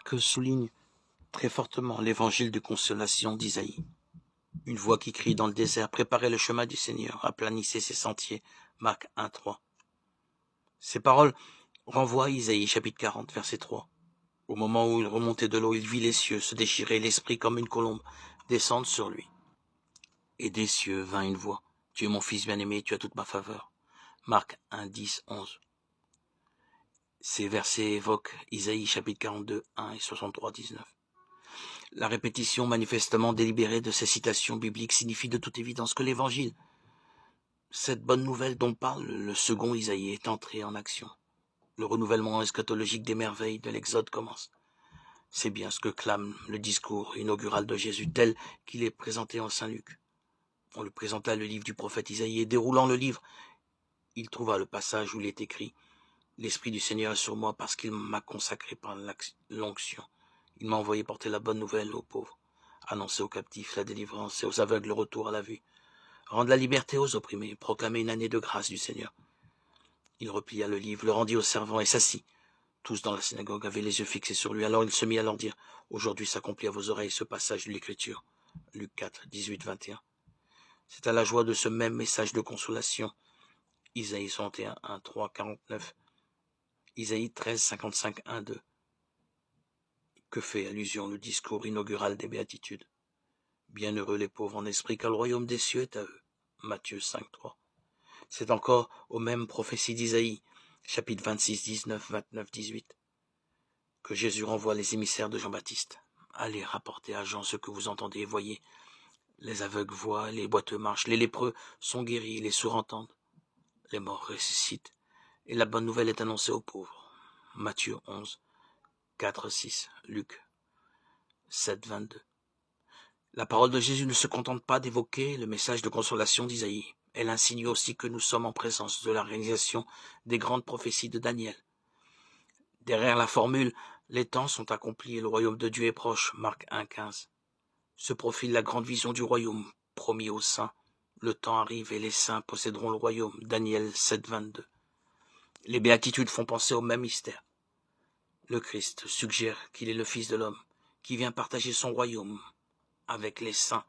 Marc souligne très fortement l'évangile de consolation d'Isaïe. Une voix qui crie dans le désert, préparez le chemin du Seigneur, aplanissez ses sentiers. Marc 1,3. Ces paroles renvoient à Isaïe chapitre 40, verset 3. Au moment où il remontait de l'eau, il vit les cieux se déchirer, l'esprit comme une colombe descendre sur lui. Et des cieux vint une voix. Tu es mon fils bien-aimé, tu as toute ma faveur. Marc 1, 10, 11. Ces versets évoquent Isaïe chapitre 42, 1 et 63, 19. La répétition manifestement délibérée de ces citations bibliques signifie de toute évidence que l'Évangile, cette bonne nouvelle dont parle le second Isaïe, est entré en action. Le renouvellement eschatologique des merveilles de l'Exode commence. C'est bien ce que clame le discours inaugural de Jésus tel qu'il est présenté en Saint Luc. On lui présenta le livre du prophète Isaïe et déroulant le livre, il trouva le passage où il est écrit « L'Esprit du Seigneur est sur moi parce qu'il m'a consacré par l'onction. Il m'a envoyé porter la bonne nouvelle aux pauvres, annoncer aux captifs la délivrance et aux aveugles le retour à la vue, rendre la liberté aux opprimés, proclamer une année de grâce du Seigneur. » Il replia le livre, le rendit aux servants et s'assit. Tous dans la synagogue avaient les yeux fixés sur lui. Alors il se mit à leur dire « Aujourd'hui s'accomplit à vos oreilles ce passage de l'Écriture. » Luc 4, 18, 21. C'est à la joie de ce même message de consolation. Isaïe 61, 1, 3, 49. Isaïe 13, 55, 1, 2. Que fait allusion le discours inaugural des béatitudes. Bienheureux les pauvres en esprit, car le royaume des cieux est à eux. Matthieu 5, 3. C'est encore aux mêmes prophéties d'Isaïe, chapitre 26, 19, 29, 18, que Jésus renvoie les émissaires de Jean-Baptiste. Allez rapporter à Jean ce que vous entendez et voyez. Les aveugles voient, les boiteux marchent, les lépreux sont guéris, les sourds entendent, les morts ressuscitent, et la bonne nouvelle est annoncée aux pauvres. Matthieu 11, 4, 6, Luc 7, 22. La parole de Jésus ne se contente pas d'évoquer le message de consolation d'Isaïe. Elle insinue aussi que nous sommes en présence de la réalisation des grandes prophéties de Daniel. Derrière la formule « Les temps sont accomplis et le royaume de Dieu est proche » Marc 1, 15. Se profile la grande vision du royaume promis aux saints. Le temps arrive et les saints posséderont le royaume. Daniel 7, 22. Les béatitudes font penser au même mystère. Le Christ suggère qu'il est le Fils de l'homme, qui vient partager son royaume avec les saints